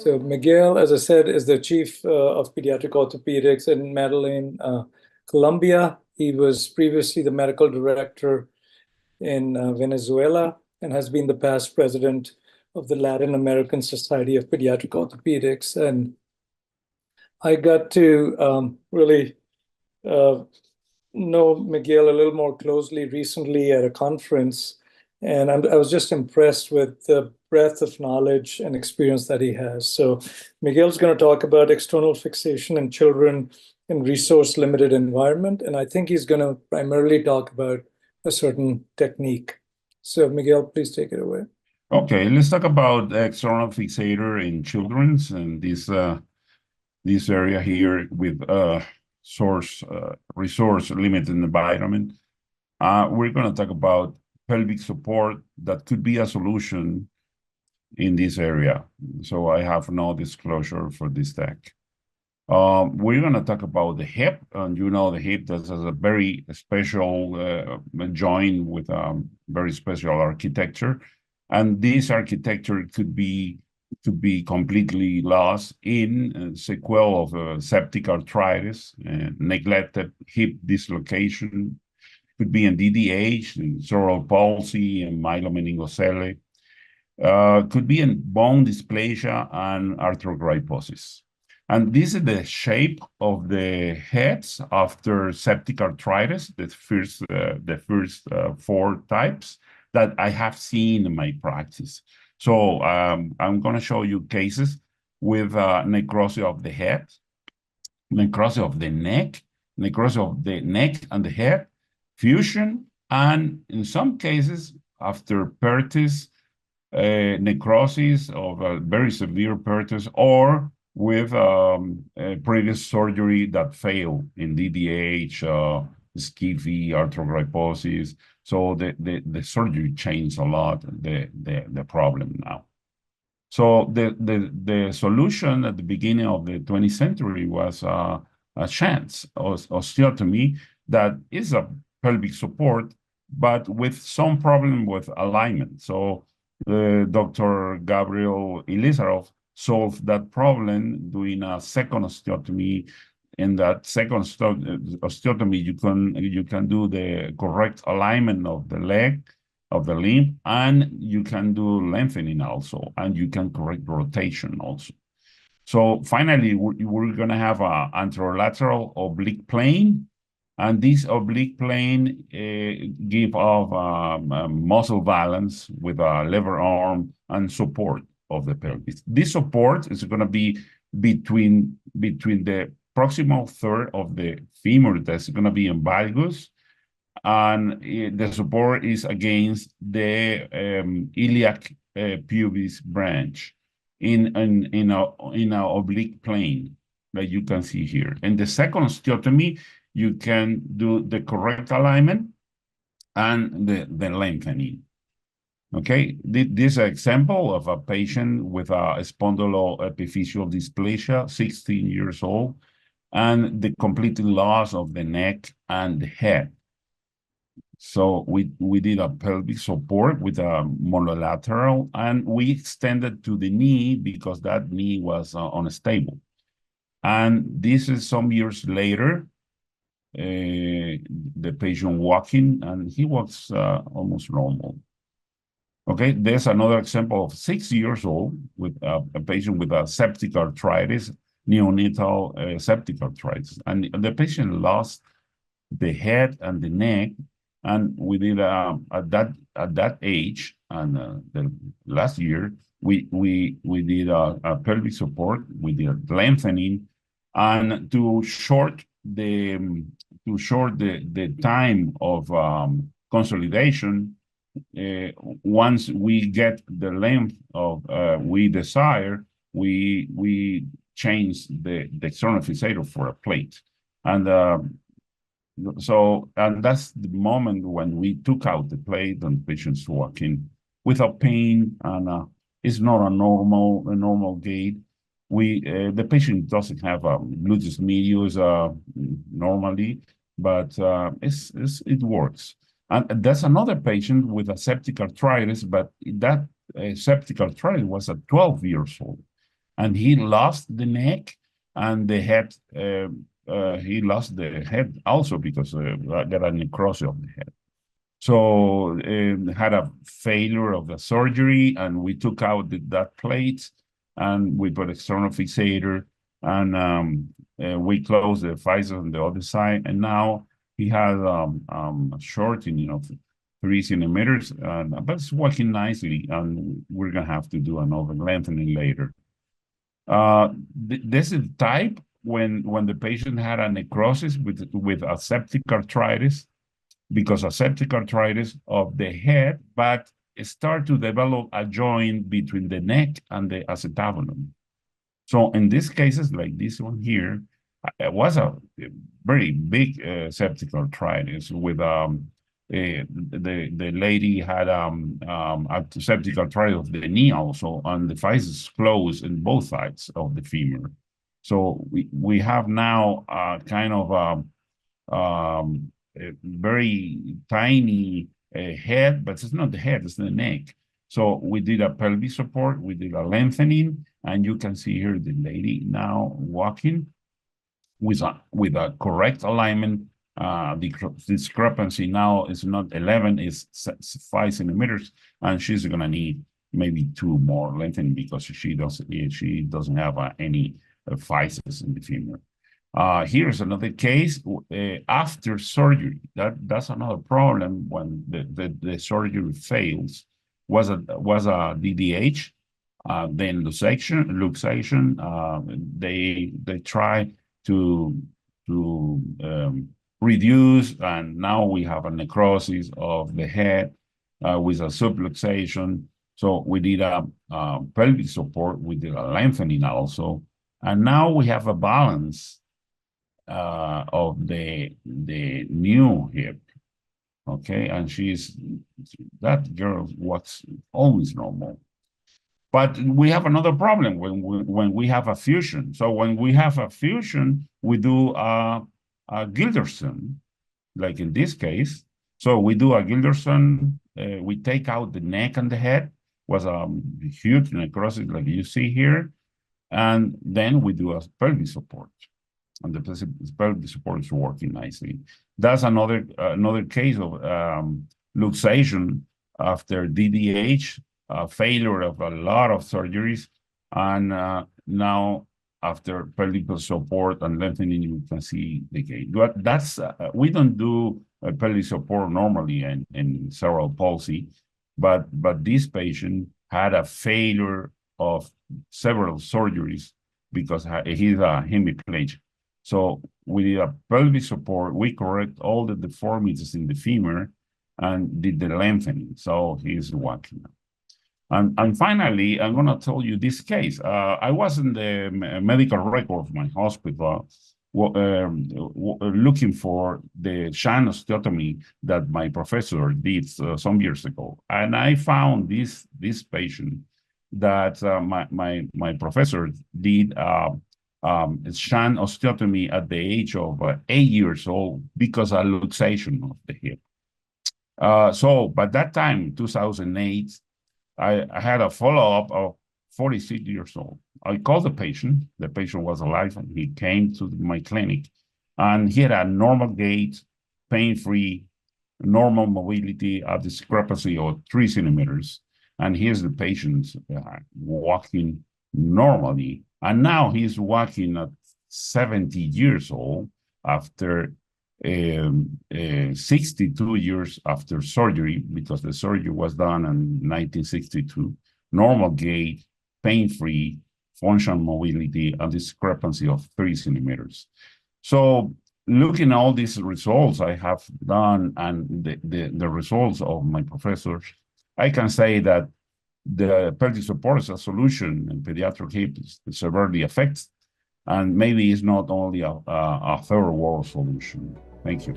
So Miguel, as I said, is the chief of pediatric orthopedics in Medellin, Colombia. He was previously the medical director in Venezuela and has been the past president of the Latin American Society of Pediatric Orthopedics. And I got to really know Miguel a little more closely recently at a conference. And I was just impressed with the breadth of knowledge and experience that he has. So Miguel's going to talk about external fixation in children in resource-limited environment. And I think he's going to primarily talk about a certain technique. So Miguel, please take it away. Okay, let's talk about external fixator in children's and this area here with resource limited environment. We're going to talk about pelvic support that could be a solution in this area. So I have no disclosure for this tech. We're going to talk about the hip, and you know the hip that has a very special joint with a very special architecture, and this architecture could be completely lost in sequelae of septic arthritis, neglected hip dislocation, could be in DDH, in cerebral palsy, and myelomeningocele, could be in bone dysplasia and arthrogryposis. And this is the shape of the heads after septic arthritis, the first four types that I have seen in my practice. So I'm going to show you cases with necrosis of the head, necrosis of the neck and the head, fusion, and in some cases, after pertus, necrosis of a very severe pertus, or with previous surgery that failed in DDH, SCIFI, arthrogryposis. So the surgery changed a lot, the problem now. So the solution at the beginning of the 20th century was a chance osteotomy that is a pelvic support, but with some problem with alignment. So Dr. Gabriel Elizarov solved that problem doing a second osteotomy. In that second osteotomy, you can do the correct alignment of the leg, of the limb, and you can do lengthening also, and you can correct rotation also. So finally, we're going to have an anterolateral oblique plane, and this oblique plane give off muscle balance with a lever arm and support of the pelvis. This support is going to be between the proximal third of the femur that's going to be in valgus, and the support is against the iliac pubis branch in a oblique plane that you can see here. In the second osteotomy, you can do the correct alignment and the lengthening. Okay, this is an example of a patient with a spondyloepiphyseal dysplasia, 16 years old, and the complete loss of the neck and the head. So we did a pelvic support with a monolateral, and we extended to the knee because that knee was unstable. And this is some years later, the patient walking, and he walks almost normal. Okay, there's another example of 6 years old with a patient with a septic arthritis, neonatal septic arthritis. And the patient lost the head and the neck, and we did at that age, and the last year, we did a pelvic support, we did lengthening, and to short the time of consolidation, once we get the length of we desire, we change the external fixator for a plate, and that's the moment when we took out the plate and patients walking without pain, and it's not a normal gait. The patient doesn't have a gluteus medius normally, but it works. And that's another patient with a septic arthritis, but that septic arthritis was at 12 years old. and he lost the neck and the head. He lost the head also because got a necrosis of the head. So had a failure of the surgery, and we took out that plate, and we put external fixator, and we closed the visor on the other side, and now he has a shortening of 3 centimeters, but it's working nicely, and we're gonna have to do another lengthening later. This is type when the patient had a necrosis with a septic arthritis, because of septic arthritis of the head, but start to develop a joint between the neck and the acetabulum. So in these cases, like this one here, it was a very big septic arthritis with the lady had a septic arthritis of the knee also, and the physis closed in both sides of the femur. So we have now kind of a very tiny head, but it's not the head, it's the neck. So we did a pelvic support, we did a lengthening, and you can see here the lady now walking with a correct alignment. The discrepancy now is not 11, it's 5 centimeters, and she's gonna need maybe 2 more lengthening because she doesn't have any physis in the femur. Here's another case after surgery. That's another problem when the surgery fails. Was a DDH, then luxation. They try to reduce, and now we have a necrosis of the head with a subluxation. So we did a pelvic support, we did a lengthening also, and now we have a balance of the new hip, okay, and that girl walks always normal. But we have another problem when we have a fusion. So when we have a fusion, we do a Gilderson, like in this case. So we do a Gilderson, we take out the neck and the head, was a huge necrosis like you see here, and then we do a pelvic support. And the pelvic support is working nicely. That's another case of luxation after DDH, failure of a lot of surgeries, and now after pelvic support and lengthening, you can see the case. But that's we don't do pelvic support normally in cerebral palsy, but this patient had a failure of several surgeries because he's a hemiplegic. So we did a pelvic support, we correct all the deformities in the femur and did the lengthening. So he's walking now. And finally, I'm going to tell you this case. I was in the medical record of my hospital looking for the shunt osteotomy that my professor did some years ago. And I found this patient that my professor did shunt osteotomy at the age of 8 years old because of luxation of the hip. So by that time, 2008, I had a follow-up of 46 years old. I called the patient was alive, and he came to my clinic, and he had a normal gait, pain-free, normal mobility, a discrepancy of 3 centimeters. And here's the patient walking normally. And now he's walking at 70 years old after 62 years after surgery, because the surgery was done in 1962. Normal gait, pain-free, functional mobility, a discrepancy of 3 centimeters. So looking at all these results I have done and the results of my professors, I can say that the pelvic support is a solution in pediatric hips severely affects, and maybe it's not only a third world solution. Thank you.